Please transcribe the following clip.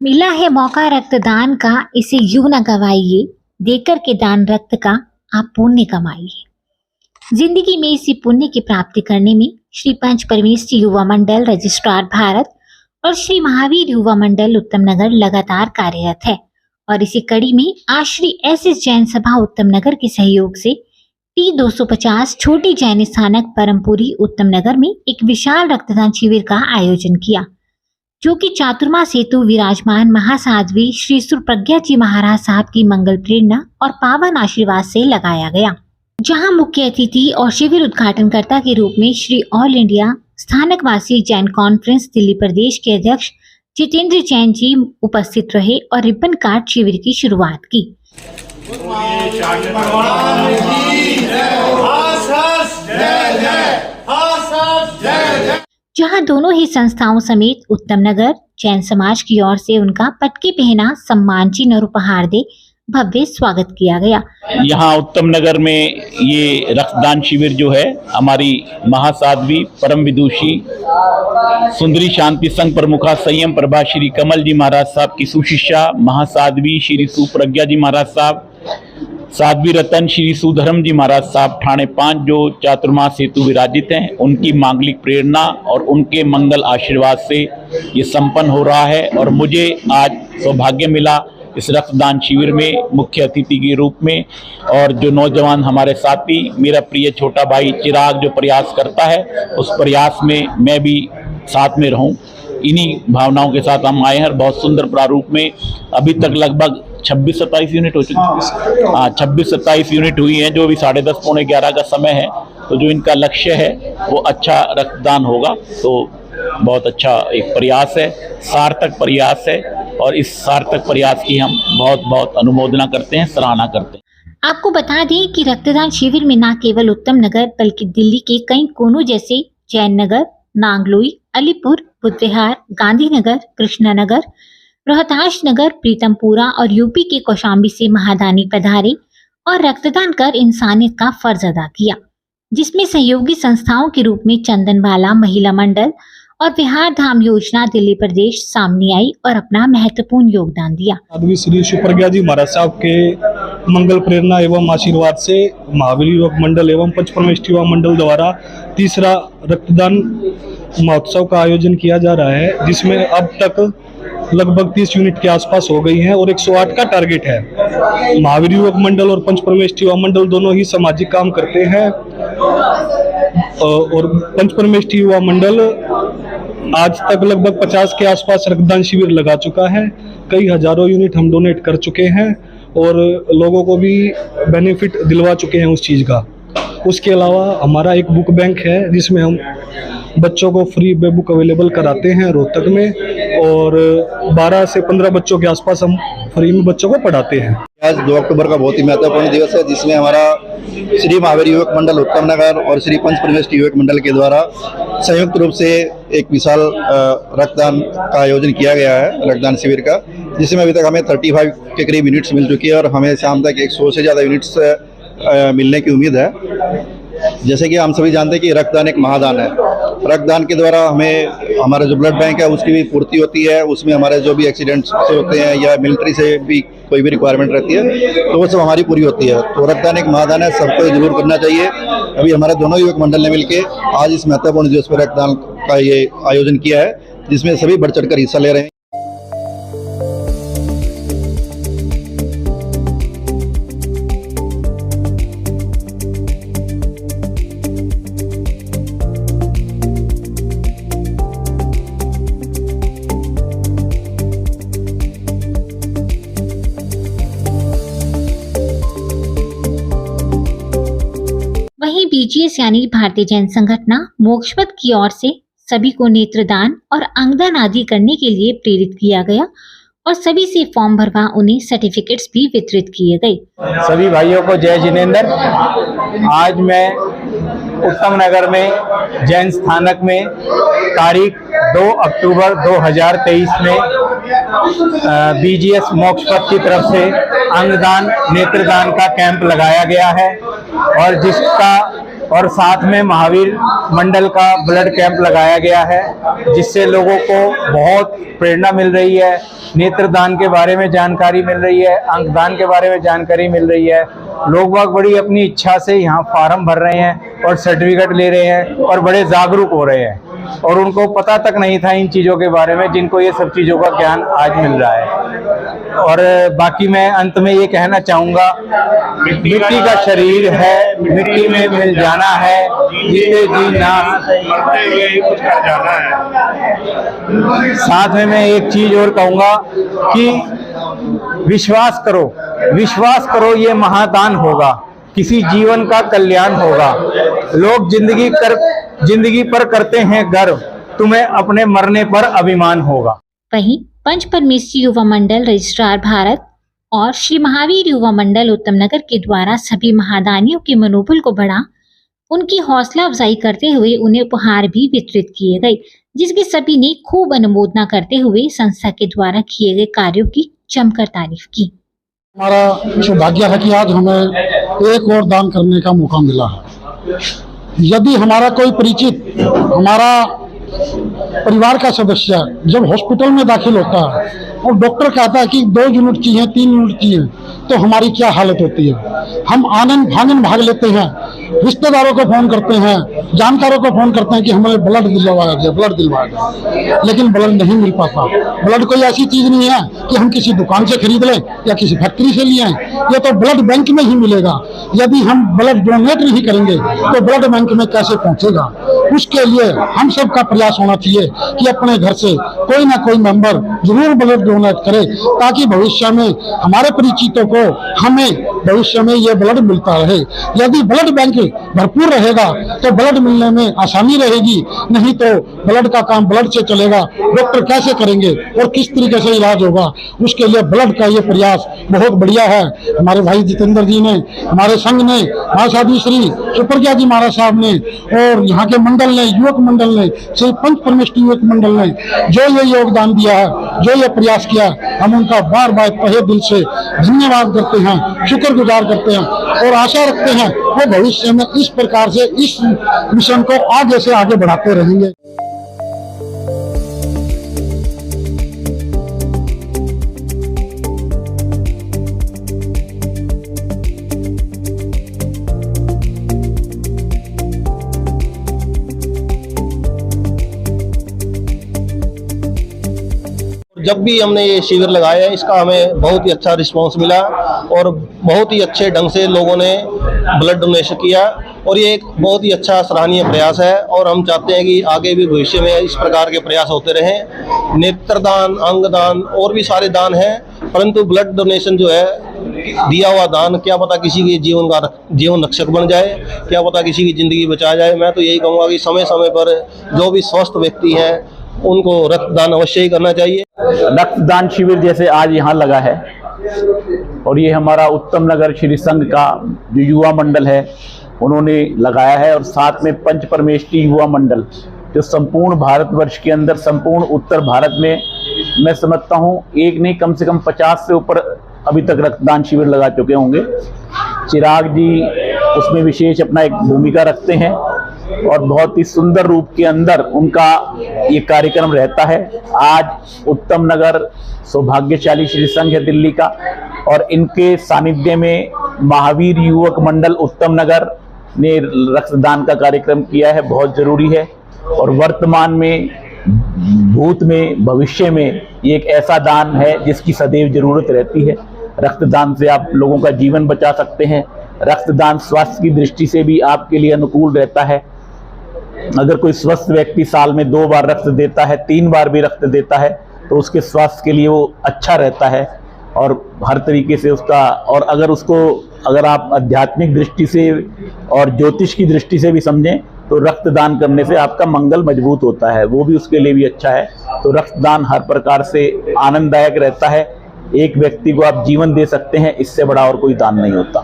मिला है मौका रक्तदान का, इसे यूं न गवाइए, देकर के दान रक्त का आप पुण्य कमाइए। जिंदगी में इसी पुण्य की प्राप्ति करने में श्री पंच परमेष्ठी युवा मंडल रजिस्ट्रार भारत और श्री महावीर युवा मंडल उत्तम नगर लगातार कार्यरत है। और इसी कड़ी में आज श्री एस.एस. जैन सभा उत्तम नगर के सहयोग से T250 छोटी जैन स्थानक परमपुरी उत्तम नगर में एक विशाल रक्तदान शिविर का आयोजन किया, जो कि चातुर्मा सेतु विराजमान महासाध्वी श्री सुप्रज्ञा जी महाराज साहब की मंगल प्रेरणा और पावन आशीर्वाद से लगाया गया, जहां मुख्य अतिथि और शिविर उद्घाटनकर्ता के रूप में Shri all India Sthanakvasi Jain conference Delhi प्रदेश के अध्यक्ष जितेंद्र जैन जी उपस्थित रहे और रिबन काट शिविर की शुरुआत की। जहां दोनों ही संस्थाओं समेत उत्तम नगर जैन समाज की ओर से उनका पटके पहना सम्मान चिन्ह और उपहार दे भव्य स्वागत किया गया। यहाँ उत्तम नगर में ये रक्तदान शिविर जो है हमारी महासाध्वी परम विदुषी सुंदरी शांति संघ प्रमुखा संयम प्रभा श्री कमल जी महाराज साहब की सुशिष्या महासाध्वी श्री सुप्रज्ञा जी महाराज साहब, साध्वी रतन श्री सुधर्म जी महाराज साहब ठाणे 5 जो चातुर्मा सेतु विराजित हैं, उनकी मांगलिक प्रेरणा और उनके मंगल आशीर्वाद से ये संपन्न हो रहा है। और मुझे आज सौभाग्य मिला इस रक्तदान शिविर में मुख्य अतिथि के रूप में, और जो नौजवान हमारे साथी, मेरा प्रिय छोटा भाई चिराग जो प्रयास करता है, उस प्रयास में मैं भी साथ में रहूं, इन्हीं भावनाओं के साथ हम आए हैं। बहुत सुंदर प्रारूप में अभी तक लगभग 26-27 यूनिट हो चुकी है। 26-27 यूनिट हुई हैं, जो अभी 10:30 पौने 11 का समय है। तो जो इनका लक्ष्य है वो अच्छा रक्तदान होगा, तो बहुत अच्छा एक प्रयास है, सार्थक प्रयास है, और इस सार्थक प्रयास की हम बहुत बहुत अनुमोदना करते हैं, सराहना करते हैं। आपको बता दें कि रक्तदान शिविर में न केवल उत्तम नगर बल्कि दिल्ली के कई कोनों जैसे जैन नगर, नांगलोई, अलीपुर, बुद्धविहार, गांधीनगर, कृष्णा नगर, रोहताश नगर, प्रीतमपुरा और यूपी के कौशाम्बी से महादानी पधारे और रक्तदान कर इंसानियत का फर्ज अदा किया, जिसमें सहयोगी संस्थाओं के रूप में चंदनवाला महिला मंडल और विहार धाम योजना दिल्ली प्रदेश सामने आई और अपना महत्वपूर्ण योगदान दिया। साध्वी श्री सुप्रज्ञा जी महाराज साहब के मंगल प्रेरणा एवं आशीर्वाद से महावीर युवक मंडल एवं पंच परमेष्ठी युवा मंडल द्वारा तीसरा रक्तदान महोत्सव का आयोजन किया जा रहा है, जिसमें अब तक लगभग 30 यूनिट के आसपास हो गई हैं और 108 का टारगेट है। महावीर युवक मंडल और पंच परमेष्ठी युवा मंडल दोनों ही सामाजिक काम करते हैं, और पंच परमेष्ठी युवा मंडल आज तक लगभग 50 के आसपास रक्तदान शिविर लगा चुका है। कई हजारों यूनिट हम डोनेट कर चुके हैं और लोगों को भी बेनिफिट दिलवा चुके हैं उस चीज़ का। उसके अलावा हमारा एक बुक बैंक है, जिसमें हम बच्चों को फ्री बुक अवेलेबल कराते हैं रोहतक में, और 12 से 15 बच्चों के आसपास हम फ्री में बच्चों को पढ़ाते हैं। आज 2 अक्टूबर का बहुत ही महत्वपूर्ण दिवस है, जिसमें हमारा श्री महावीर युवक मंडल उत्तम नगर और श्री पंच परमेष्ठी युवक मंडल के द्वारा संयुक्त रूप से एक विशाल रक्तदान का आयोजन किया गया है, रक्तदान शिविर का, जिसमें अभी तक हमें 35 के करीब यूनिट्स मिल चुकी है और हमें शाम तक 100 से ज़्यादा यूनिट्स मिलने की उम्मीद है। जैसे कि हम सभी जानते हैं कि रक्तदान एक महादान है। रक्तदान के द्वारा हमें हमारा जो ब्लड बैंक है उसकी भी पूर्ति होती है, उसमें हमारे जो भी एक्सीडेंट्स से होते हैं या मिलिट्री से भी कोई भी रिक्वायरमेंट रहती है तो वो सब हमारी पूरी होती है। तो रक्तदान एक महादान है, सबको जरूर करना चाहिए। अभी हमारे दोनों युवक मंडल ने मिलकर आज इस महत्वपूर्ण दिवस पर रक्तदान का ये आयोजन किया है, जिसमें सभी बढ़ चढ़ कर हिस्सा ले रहे हैं। वहीं बीजीएस यानी भारतीय जैन संगठन मोक्षपथ की ओर से सभी को नेत्रदान और अंगदान आदि करने के लिए प्रेरित किया गया और सभी से फॉर्म भरवा उन्हें सर्टिफिकेट्स भी वितरित किए गए। सभी भाइयों को जय जिनेंद्र। आज मैं उत्तम नगर में जैन स्थानक में तारीख 2 अक्टूबर 2023 में बीजीएस मोक्षपथ की तरफ से अंगदान नेत्रदान का कैंप लगाया गया है, और जिसका और साथ में महावीर मंडल का ब्लड कैंप लगाया गया है, जिससे लोगों को बहुत प्रेरणा मिल रही है। नेत्रदान के बारे में जानकारी मिल रही है, अंगदान के बारे में जानकारी मिल रही है। लोग बाग बड़ी अपनी इच्छा से यहाँ फार्म भर रहे हैं और सर्टिफिकेट ले रहे हैं और बड़े जागरूक हो रहे हैं, और उनको पता तक नहीं था इन चीज़ों के बारे में, जिनको ये सब चीज़ों का ज्ञान आज मिल रहा है। और बाकी मैं अंत में ये कहना चाहूँगा, मिट्टी का शरीर है, मिट्टी में मिल जाना है, जीते जी ना कुछ कर जाना है। साथ में मैं एक चीज और कहूँगा कि विश्वास करो ये महादान होगा, किसी जीवन का कल्याण होगा। लोग जिंदगी पर करते हैं गर्व, तुम्हें अपने मरने पर अभिमान होगा। वहीं पंच परमेष्ठी युवा मंडल रजिस्ट्रार भारत और श्री महावीर युवा मंडल उत्तम नगर के द्वारा सभी महादानियों के मनोबल को बढ़ा, उनकी हौसला अफजाई करते हुए उन्हें उपहार भी वितरित किए गए, जिसकी सभी ने खूब अनुमोदना करते हुए संस्था के द्वारा किए गए कार्यों की जमकर तारीफ की। हमारा सौभाग्य है कि आज हमें एक और दान करने का मौका मिला है। यदि हमारा कोई परिचित, हमारा परिवार का सदस्य जब हॉस्पिटल में दाखिल होता है और डॉक्टर कहता है कि 2 यूनिट चाहिए, 3 यूनिट चाहिए, तो हमारी क्या हालत होती है। हम आनंद भाग लेते हैं, रिश्तेदारों को फोन करते हैं, जानकारों को फोन करते हैं कि हमें ब्लड दिलवाया गया, लेकिन ब्लड नहीं मिल पाता। ब्लड कोई ऐसी चीज नहीं है कि हम किसी दुकान से खरीद लें या किसी फैक्ट्री से लिए आए, ये तो ब्लड बैंक में ही मिलेगा। यदि हम ब्लड डोनेट नहीं करेंगे तो ब्लड बैंक में कैसे पहुंचेगा। उसके लिए हम सबका प्रयास होना चाहिए कि अपने घर से कोई ना कोई मेंबर जरूर ब्लड डोनेट करे, ताकि भविष्य में हमारे परिचितों को, हमें भविष्य में ये ब्लड मिलता रहे। यदि ब्लड बैंक भरपूर रहेगा तो ब्लड मिलने में आसानी रहेगी, नहीं तो ब्लड का काम ब्लड से चलेगा, डॉक्टर कैसे करेंगे और किस तरीके से इलाज होगा। उसके लिए ब्लड का ये प्रयास बहुत बढ़िया है। हमारे भाई जितेंद्र जी ने, हमारे संघ ने, महासाधु श्री सुप्रज्ञा जी महाराज साहब ने और यहाँ के मंडल ने, युवक मंडल ने, श्री पंच परमेष्ठी युवक मंडल ने जो ये योगदान दिया है, जो ये प्रयास किया, हम उनका बार बार तहे दिल से धन्यवाद करते हैं, शुक्रगुजार करते हैं और आशा रखते हैं वो भविष्य में इस प्रकार से इस मिशन को आगे से आगे बढ़ाते रहेंगे। जब भी हमने ये शिविर लगाया है, इसका हमें बहुत ही अच्छा रिस्पांस मिला और बहुत ही अच्छे ढंग से लोगों ने ब्लड डोनेशन किया, और ये एक बहुत ही अच्छा सराहनीय प्रयास है। और हम चाहते हैं कि आगे भी भविष्य में इस प्रकार के प्रयास होते रहें। नेत्रदान, अंगदान और भी सारे दान हैं, परंतु ब्लड डोनेशन जो है, दिया हुआ दान, क्या पता किसी के जीवन रक्षक बन जाए, क्या पता किसी की जिंदगी बचा जाए। मैं तो यही कहूँगा कि समय समय पर जो भी स्वस्थ व्यक्ति हैं उनको रक्तदान अवश्य ही करना चाहिए। रक्तदान शिविर जैसे आज यहाँ लगा है, और ये हमारा उत्तम नगर श्री संघ का जो युवा मंडल है उन्होंने लगाया है, और साथ में पंच परमेष्ठी युवा मंडल जो संपूर्ण भारतवर्ष के अंदर, संपूर्ण उत्तर भारत में मैं समझता हूँ एक नहीं कम से कम 50 से ऊपर अभी तक रक्तदान शिविर लगा चुके होंगे। चिराग जी उसमें विशेष अपना एक भूमिका रखते हैं और बहुत ही सुंदर रूप के अंदर उनका ये कार्यक्रम रहता है। आज उत्तम नगर सौभाग्यशाली श्री संघ है दिल्ली का, और इनके सानिध्य में महावीर युवक मंडल उत्तम नगर ने रक्तदान का कार्यक्रम किया है। बहुत जरूरी है, और वर्तमान में, भूत में, भविष्य में ये एक ऐसा दान है जिसकी सदैव जरूरत रहती है। रक्तदान से आप लोगों का जीवन बचा सकते हैं। रक्तदान स्वास्थ्य की दृष्टि से भी आपके लिए अनुकूल रहता है। अगर कोई स्वस्थ व्यक्ति साल में 2 बार रक्त देता है, 3 बार भी रक्त देता है, तो उसके स्वास्थ्य के लिए वो अच्छा रहता है और हर तरीके से उसका, और अगर आप आध्यात्मिक दृष्टि से और ज्योतिष की दृष्टि से भी समझें तो रक्तदान करने से आपका मंगल मजबूत होता है, वो भी उसके लिए भी अच्छा है। तो रक्तदान हर प्रकार से आनंददायक रहता है। एक व्यक्ति को आप जीवन दे सकते हैं, इससे बड़ा और कोई दान नहीं होता।